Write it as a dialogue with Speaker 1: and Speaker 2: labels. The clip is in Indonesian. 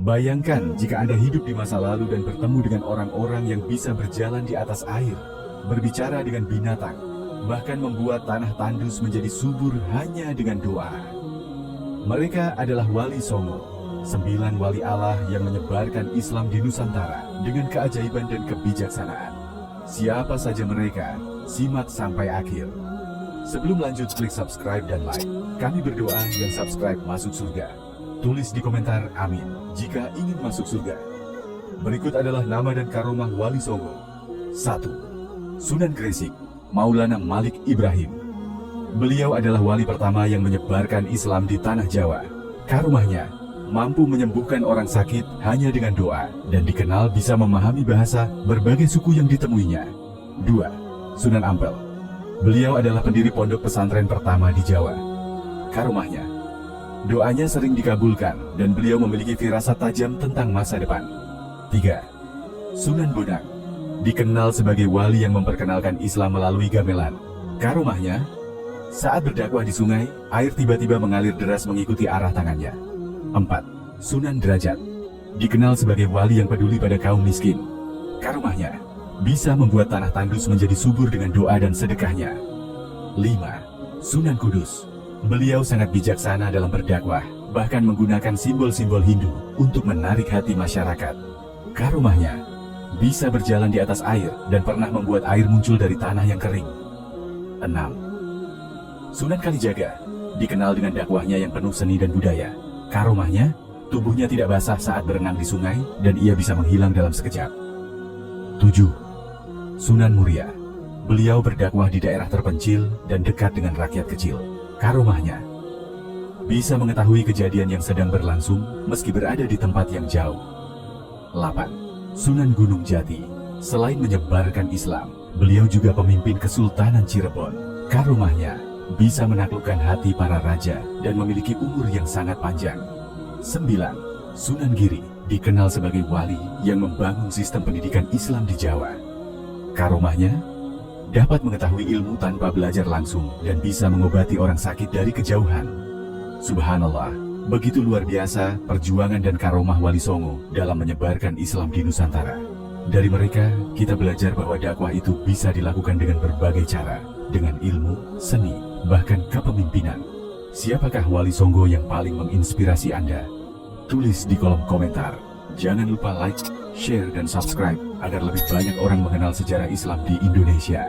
Speaker 1: Bayangkan jika Anda hidup di masa lalu dan bertemu dengan orang-orang yang bisa berjalan di atas air, berbicara dengan binatang, bahkan membuat tanah tandus menjadi subur hanya dengan doa. Mereka adalah Wali Songo, 9 wali Allah yang menyebarkan Islam di Nusantara dengan keajaiban dan kebijaksanaan. Siapa saja mereka? Simak sampai akhir. Sebelum lanjut, klik subscribe dan like. Kami berdoa yang subscribe masuk surga. Tulis di komentar amin jika ingin masuk surga. Berikut adalah nama dan karomah Wali Songo. 1. Sunan Gresik, Maulana Malik Ibrahim. Beliau adalah wali pertama yang menyebarkan Islam di tanah Jawa. Karomahnya mampu menyembuhkan orang sakit hanya dengan doa dan dikenal bisa memahami bahasa berbagai suku yang ditemuinya. 2. Sunan Ampel. Beliau adalah pendiri pondok pesantren pertama di Jawa. Karomahnya, doanya sering dikabulkan dan beliau memiliki firasat tajam tentang masa depan. 3. Sunan Bonang. Dikenal sebagai wali yang memperkenalkan Islam melalui gamelan. Karomahnya, saat berdakwah di sungai, air tiba-tiba mengalir deras mengikuti arah tangannya. 4. Sunan Derajat. Dikenal sebagai wali yang peduli pada kaum miskin. Karomahnya, bisa membuat tanah tandus menjadi subur dengan doa dan sedekahnya. 5. Sunan Kudus. Beliau sangat bijaksana dalam berdakwah, bahkan menggunakan simbol-simbol Hindu untuk menarik hati masyarakat. Karomahnya, bisa berjalan di atas air dan pernah membuat air muncul dari tanah yang kering. 6. Sunan Kalijaga. Dikenal dengan dakwahnya yang penuh seni dan budaya. Karomahnya, tubuhnya tidak basah saat berenang di sungai dan ia bisa menghilang dalam sekejap. 7. Sunan Muria. Beliau berdakwah di daerah terpencil dan dekat dengan rakyat kecil. Karomahnya, bisa mengetahui kejadian yang sedang berlangsung meski berada di tempat yang jauh. 8. Sunan Gunung Jati. Selain menyebarkan Islam, beliau juga pemimpin Kesultanan Cirebon. Karomahnya, bisa menaklukkan hati para raja dan memiliki umur yang sangat panjang. 9. Sunan Giri. Dikenal sebagai wali yang membangun sistem pendidikan Islam di Jawa. Karomahnya, dapat mengetahui ilmu tanpa belajar langsung dan bisa mengobati orang sakit dari kejauhan. Subhanallah, begitu luar biasa perjuangan dan karomah Wali Songo dalam menyebarkan Islam di Nusantara. Dari mereka, kita belajar bahwa dakwah itu bisa dilakukan dengan berbagai cara, dengan ilmu, seni, bahkan kepemimpinan. Siapakah Wali Songo yang paling menginspirasi Anda? Tulis di kolom komentar. Jangan lupa like, share, dan subscribe agar lebih banyak orang mengenal sejarah Islam di Indonesia.